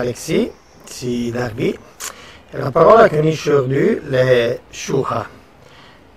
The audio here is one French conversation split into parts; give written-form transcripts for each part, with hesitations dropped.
Alexis, si Darby. E la parola che unisce aujourd'hui è Shuha.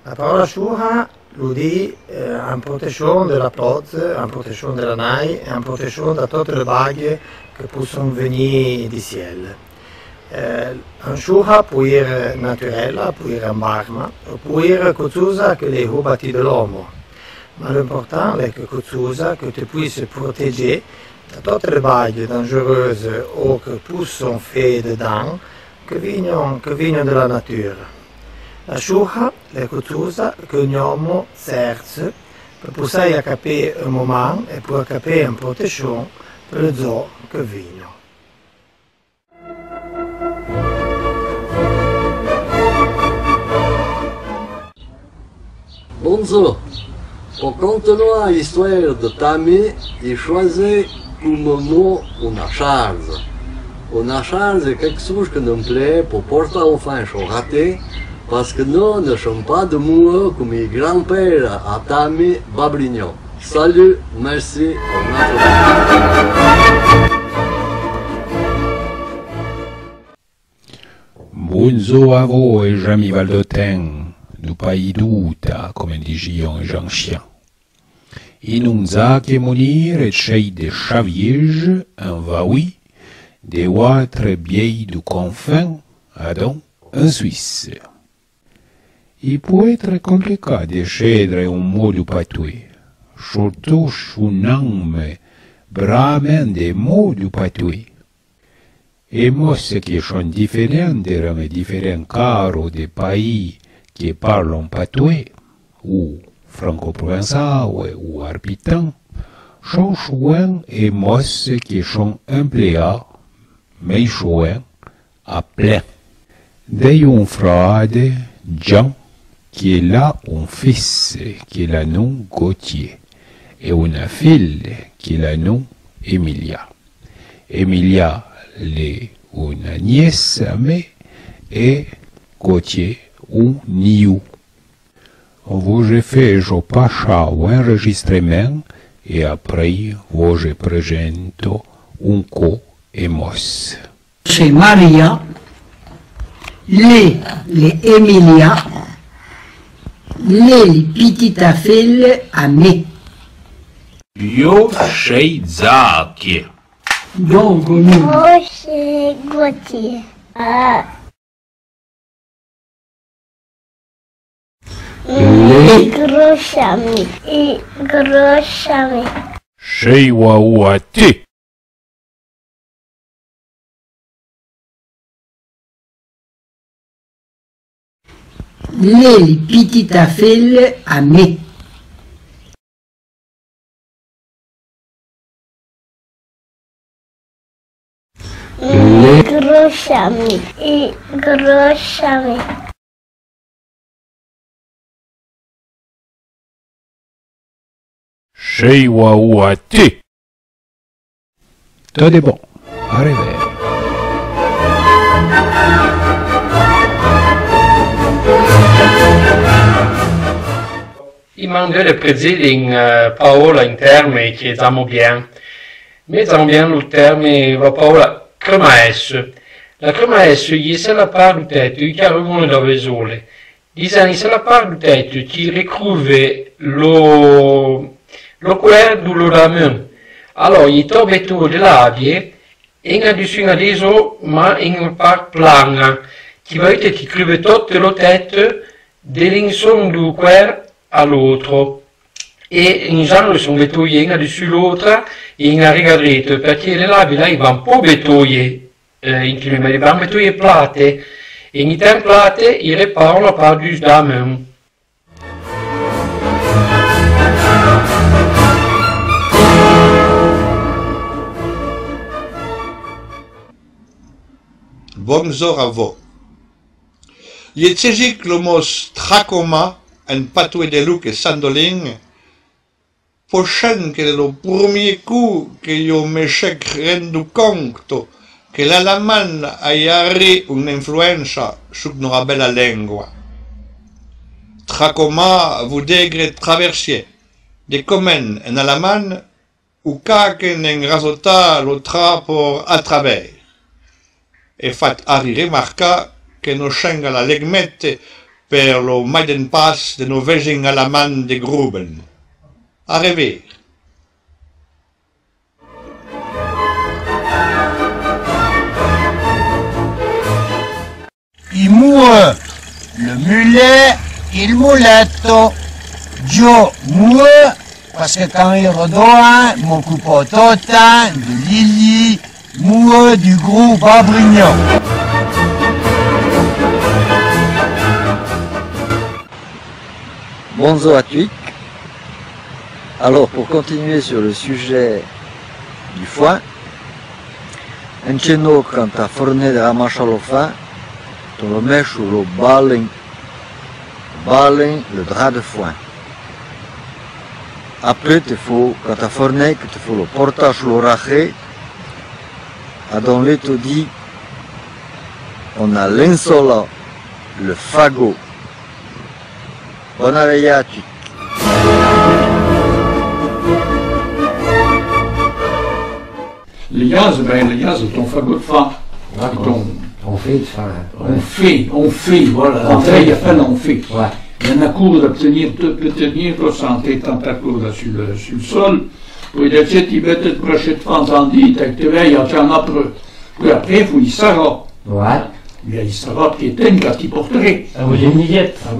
La parola Shuha lo dit en protection de la plante, en protection de la naille, en protection de toutes les vagues qui possono venire du ciel. Un Shuha può essere naturelle, può essere marma, può essere qualcosa che è rubato dall'uomo. Ma l'important è che qualcosa che tu puisses protéger da tutte le vagues dangereuses o che possono fare del danno che vengono dalla natura. La Shuha è qualcosa che un uomo cerca per poter capire un momento e per capire in protezione per le zone che vengono. Bonjour, raconte-nous l'histoire de Tammy et choisis comme mot une charge. Une charge est quelque chose que nous plaît pour porter enfin au raté, parce que nous ne sommes pas de mots comme mes grands-pères à Tammy Babrignon. Salut, merci, au revoir. Bonjour à vous et Jamy Valdotin, du pays d'Outa, comme disions Jean Chien. In un zac et monir et chei de chaviège, un vaoui, des quatre vieilles du confin, Adam, en Suisse. Il peut être compliqué de chédre un mot du patois, surtout un âme vraiment des mots du patois. Et moi, ce qui sont différents dans les différents cas des pays qui parlent patois, ou franco-provençal ou arpitan, sont souvent et moi ce qui sont employés, mais souvent à plein. D'un frère, Jean, qui est là un fils qui est là nom Gauthier, et une fille qui est là nom Emilia. Emilia est une nièce mais et Gauthier un niou. Vous faites au pacha enregistrement et après vous présente un co et mos. Chez Maria, les Emilia, les petites filles à me. Yo chez Zaki. Donc nous. Moi, chez Gauthier. Les Gros chamis. Et gros chamis. chez Wawati. Les petites filles à me. Gros chamis. Et gros chamis. Chez Wawati. Tout est bon. Arrivez. Il manque de président parola in termini che stiamo bien. Mais stiamo bien le terme la parola cremaesse. La cremaesse c'est la part du tête qui arrive da vesole. Disani c'est la part du tête qui recouvre lo cuore lo ramen. Alors, il tombe tout de l'avie, in dessus adesso, ma in una part plana, qui va être qui couvre toute la tête de l'inson du cuore all'altro. E in genere sono bettoie una dessus l'altra e una rigadrete, perché le lavi là vanno un po' bettoie in clima, vanno bettoie plate, e in terre plate il riparo la part du damen. Bonjour à vous. Il s'agit que le mot trachoma, un patois de Luc et Sandoling, prochain que le premier coup que je me suis rendu compte que l'allemand a eu une influence sur notre belle langue. Trachoma veut dire traverser, de commun en allemand, ou quelqu'un en rajouta le tra pour à travers. e fat Ari remarca che no schenga la legmette per lo Maidenpass de no vegin alla man de Gruben. A rever. I mue, le mulet, il muletto. Io mue, parce que quand il redoin, m'occupe tota de Lily, mue du gros Babrignon. Bonjour à tous. Alors pour continuer sur le sujet du foin, un cheno quand tu as fourné de la manche à l'offin, tu le mets sur le balling, le drap de foin. Après, quand tu as fourné, tu fais le portage sur le rachet, dans les tout dit, on a l'insola, le fagot. Bonne arrivée à tous. Les gaz, ton fagot de fin. On fait de fin. On fait, voilà. L'entrée, il y a pas on fait. Ouais. Il y en a cours d'obtenir, peut tenir la santé température sur le sol. Puis de cette, il va être proche de fin tandis, tu te veilles, il y en a peu. Puis après, il faut y savoir. Ouais. Il sera qui est quand il porterait. Ah oui, les millettes. Ah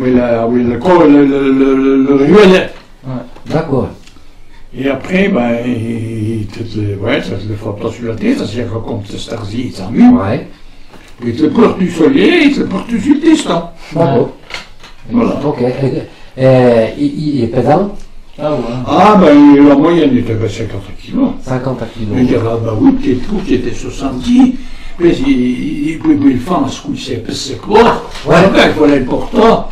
oui, le ruellet. Ouais. D'accord. Et après, ben, ça te le fait sur la tête, ça se raconte ce starzi, ça mieux. Ouais. Et tu le portes du soleil, et tu le portes sur le teston. D'accord. Voilà. Ok. Il est pédant? Ah ouais. Ah ben, la moyenne était à 50 kilos. 50 kilos. Il y a là-bas, oui, petit coup qui était 70. Puis il pouvait le faire, ce coup, c'est quoi. Ouais. Il fallait le porter.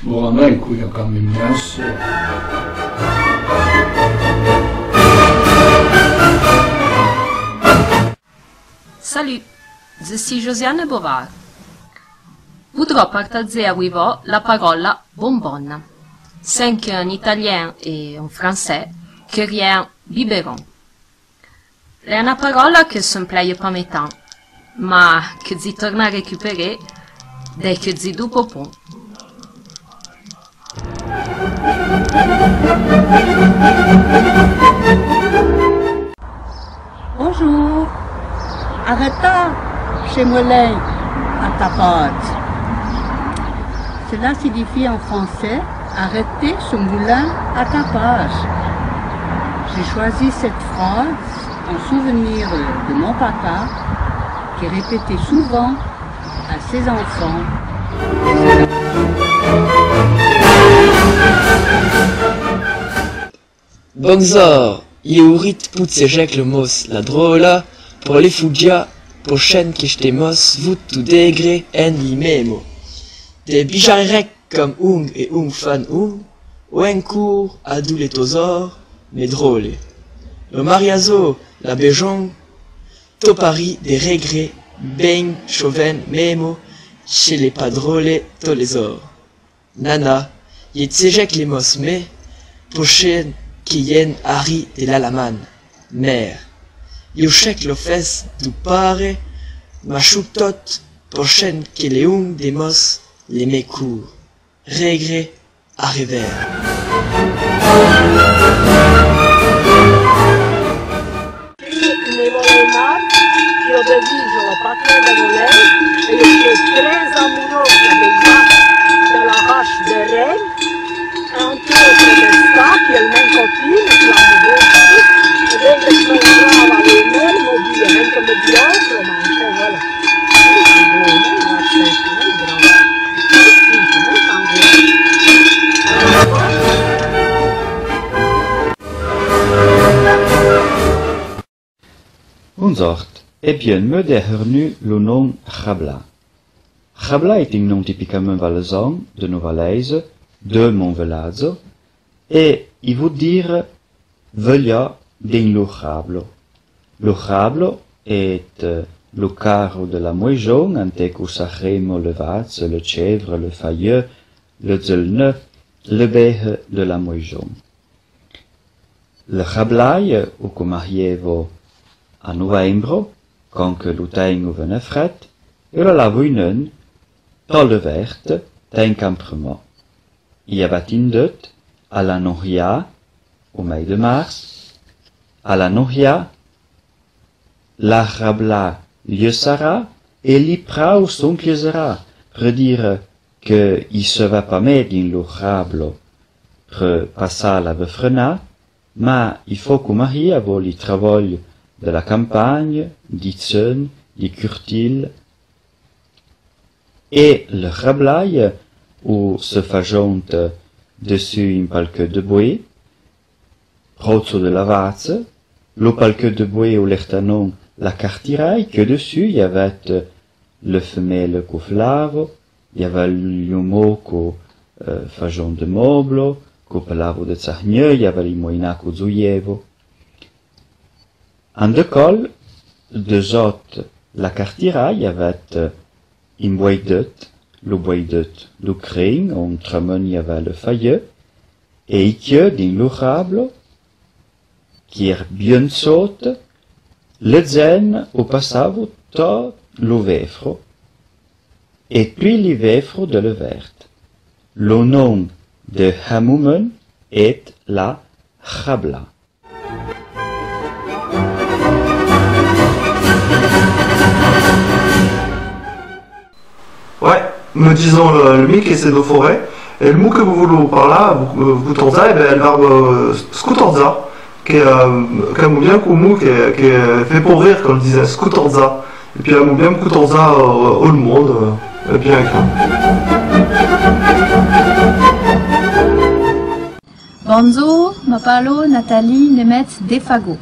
Bon, là, il y a quand même mince. Salut, je suis Josiane Bovard. Voudrais partager avec vous la parole bonbonne. C'est en italien et en français que rien biberon. È una parola che s'emploie pas mettant, ma che si torna a récupérer dès que si dopo pont. Bonjour. Arrête-toi chez Moulin à ta pâte. Cela signifie en français arrêter ce moulin à ta page. J'ai choisi cette phrase en souvenir de mon papa qui répétait souvent à ses enfants. Bonjour, Iurit putzejek le mos la drola, pour les fugia, prochaine que je mos, vous tout degré en memo. Des bijarek comme et fan ou un cours à dou les tosors, mais drôle. Le mariazo, la béjon, topari des regrets, ben chauven memo, chez les padroles tolésor. Nana, y tsejek les mos mais, prochaine qui yen Harry de l'Alaman, mère. Yoshek lo fes du pare, ma choutot, prochaine que les des mos, les mécours. Regret à revers. Ne voulait pas, io deviso la patria de voler, et je suis très amoureuse de moi, de la race de Rennes, entre autres de ça, qui est le même copine, qui l'amoureuse, et bien que je me grave à l'honneur, mobile, même comme le diable, mais enfin voilà. C'est beau, non? C'est grand. Unzort, bien me dernu le nom Chabla. Chabla est un nom typiquement valaisan de nos Valaises, de Montvelazzo, et il veut dire veglia d'un luchablo. Luchablo est le carreau de la moision, ante que sacremo le vaz, le chèvre, le failleux, le zelne, le behe de la moision. Le Chablai, o come arrivo a novembre, quand que l'outain venait fret, et le lavuinen, dans le verte, d'un campement. Il y avait une dot, à la Noria, au mai de mars, à la Noria, la Rabla lieussara, et l'Ipra ou son lieussara, pour dire que il se va pas mettre dans le rablo, pour passer la befrena, mais il faut que Marie ait les travaux de la campagne, d'Itzen, des curtil, et le rablaï, où se fajonte dessus une palque de bois, prozzo de la vaze, le palque de bois au lertanon la cartiraille, que dessus il y avait le femelle qu'au flavo, il y avait l'humo qu'au fajon de moblo, qu'au palavo de zahneux, il y avait les moina qu'au zuyevo. En deux cols, deux autres, la cartiraille, il y avait une boîte, le boîte, le crin, on tramon, il y avait le failleux, et il y a d'un l'orable, qui est bien saute, le zen au passavo to lo vefro, et puis les vefro de le verte. Le nom de Hamumen est la Chabla. Ouais, nous disons le mic et c'est de forêt, et le mot que vous voulez par là, vous torza, elle va scutorza. Qui aime bien Kumu, qui fait pour rire quand on disait Skutorza. Et puis aime bien Skutorza au monde, bien écrit. Bonjour, m'appelle Nathalie Nemetz Defago.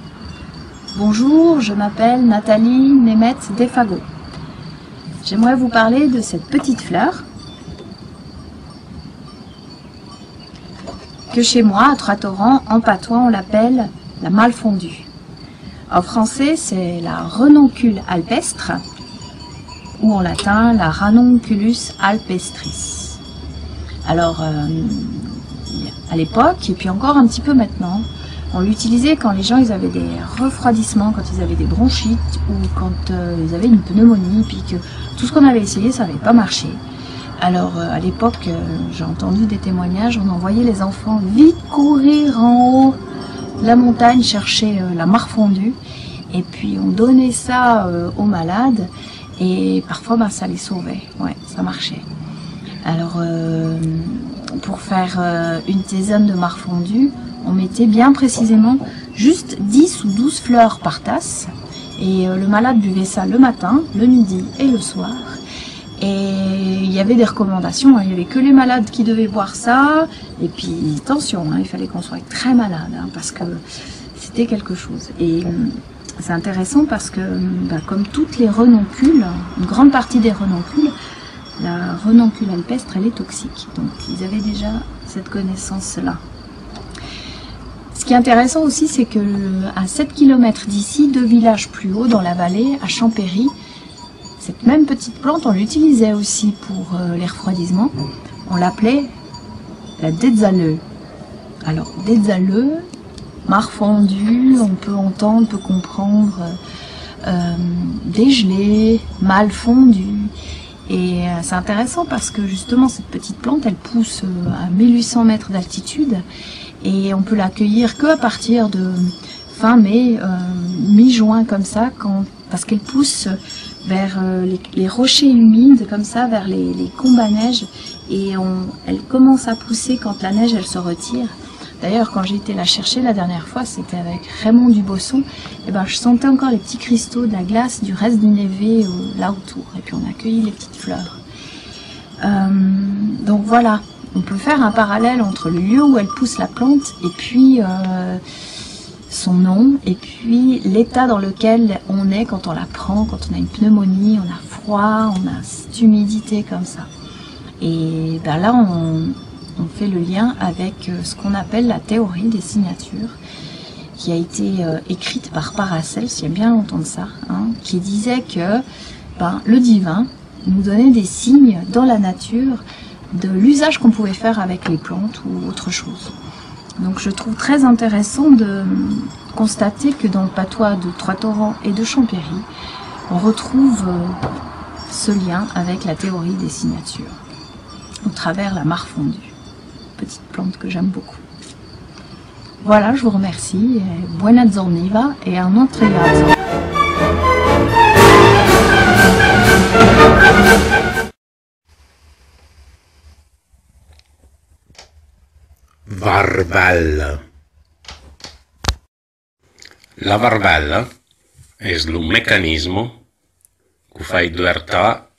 Bonjour, je m'appelle Nathalie Nemetz Defago. J'aimerais vous parler de cette petite fleur que chez moi, à Trois-Torrents, en patois, on l'appelle la malfondue. En français, c'est la renoncule alpestre, ou en latin, la ranunculus alpestris. Alors, à l'époque, et puis encore un petit peu maintenant, on l'utilisait quand les gens ils avaient des refroidissements, quand ils avaient des bronchites, ou quand ils avaient une pneumonie, puis que tout ce qu'on avait essayé, ça n'avait pas marché. Alors, à l'époque, j'ai entendu des témoignages, on envoyait les enfants vite courir en haut de la montagne chercher la mare fondue, et puis on donnait ça aux malades, et parfois ça les sauvait, ouais, ça marchait. Alors, pour faire une tisane de mare fondue, on mettait bien précisément juste 10 ou 12 fleurs par tasse, et le malade buvait ça le matin, le midi et le soir. Et il y avait des recommandations, hein. Il n'y avait que les malades qui devaient boire ça. Et puis, attention, hein, il fallait qu'on soit très malade, hein, parce que c'était quelque chose. Et c'est intéressant parce que, comme toutes les renoncules, une grande partie des renoncules, la renoncule alpestre, elle est toxique. Donc, ils avaient déjà cette connaissance-là. Ce qui est intéressant aussi, c'est que à 7 km d'ici, 2 villages plus haut, dans la vallée, à Champéry, cette même petite plante, on l'utilisait aussi pour les refroidissements. On l'appelait la dézaleux. Alors, dézaleux, mare fondue, on peut entendre, on peut comprendre dégelé, mal fondu. Et c'est intéressant parce que justement, cette petite plante, elle pousse à 1800 mètres d'altitude et on peut l'accueillir que à partir de fin mai, mi-juin comme ça, parce qu'elle pousse vers les rochers humides, comme ça, vers les combes à neige, et elle commence à pousser quand la neige elle se retire. D'ailleurs, quand j'ai été la chercher la dernière fois, c'était avec Raymond Dubosson, et ben je sentais encore les petits cristaux de la glace du reste du névé là autour, et puis on a accueilli les petites fleurs. Donc voilà, on peut faire un parallèle entre le lieu où elle pousse la plante et puis son nom, et puis l'état dans lequel on est quand on la prend, quand on a une pneumonie, on a froid, on a cette humidité comme ça. Et ben là, on fait le lien avec ce qu'on appelle la théorie des signatures, qui a été écrite par Paracelse, il y a bien longtemps de ça, hein, qui disait que le divin nous donnait des signes dans la nature de l'usage qu'on pouvait faire avec les plantes ou autre chose. Donc je trouve très intéressant de constater que dans le patois de Trois-Torrents et de Champéry, on retrouve ce lien avec la théorie des signatures, au travers la mare fondue, petite plante que j'aime beaucoup. Voilà, je vous remercie, et buona giornata et un autre rialzo. Varvalla. La varvalla è un meccanismo che fa duertà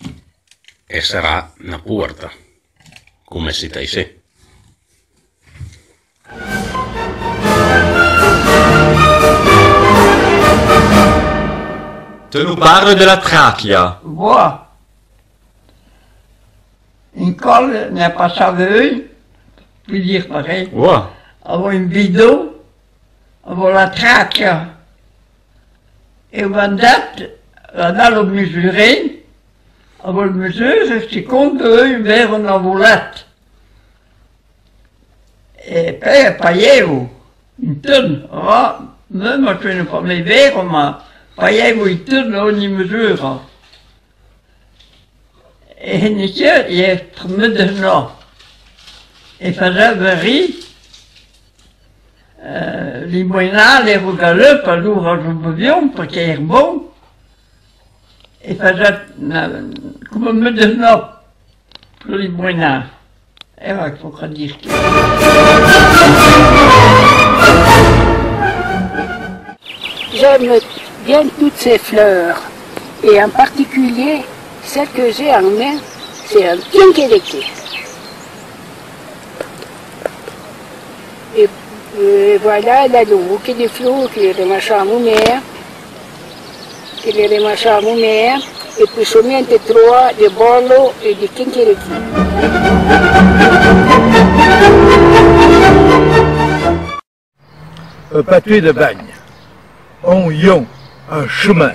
e sarà una porta, come si dice. Tu nous parles de la trachea. Voilà. Une colle n'a pas saveux, puis dire pareil. Ouais. Avoir une bidon, avoir la trachea. Et on date, là, on mesurer, avoir une mesure, c'est compte eux vers une envolette. Et puis, payer-vous une tonne. Même, je ne pas mes verres, mais payer-vous une tonne, on y mesure. Et monsieur, il est maintenant. Et faisait verri, les moyens, les regarder, pas lourd à l'oublion, parce qu'il est bon. Et faisait, comme maintenant, pour les moyens. Et voilà, il faut dire. J'aime bien toutes ces fleurs, et en particulier, celle que j'ai en main, c'est un quinquéléqué. Et voilà, là, le bouquet de fleurs qui est remarché à mon mère, et puis je mets entre trois de borlo et de quinquéléqué. Un pâté de bagne, un yon, un chemin.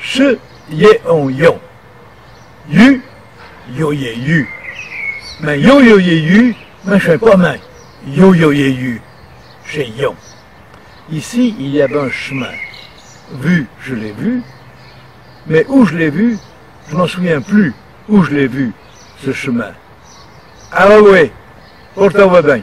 Ce y est un yon. Yu, yo y est yu. Mais yo y est yu, mais je sais pas main. Yo y est yu. Chez yon. Ici, il y avait un chemin. Vu, je l'ai vu. Mais où je l'ai vu, je m'en souviens plus où je l'ai vu, ce chemin. Alors oui, porte-toi bien.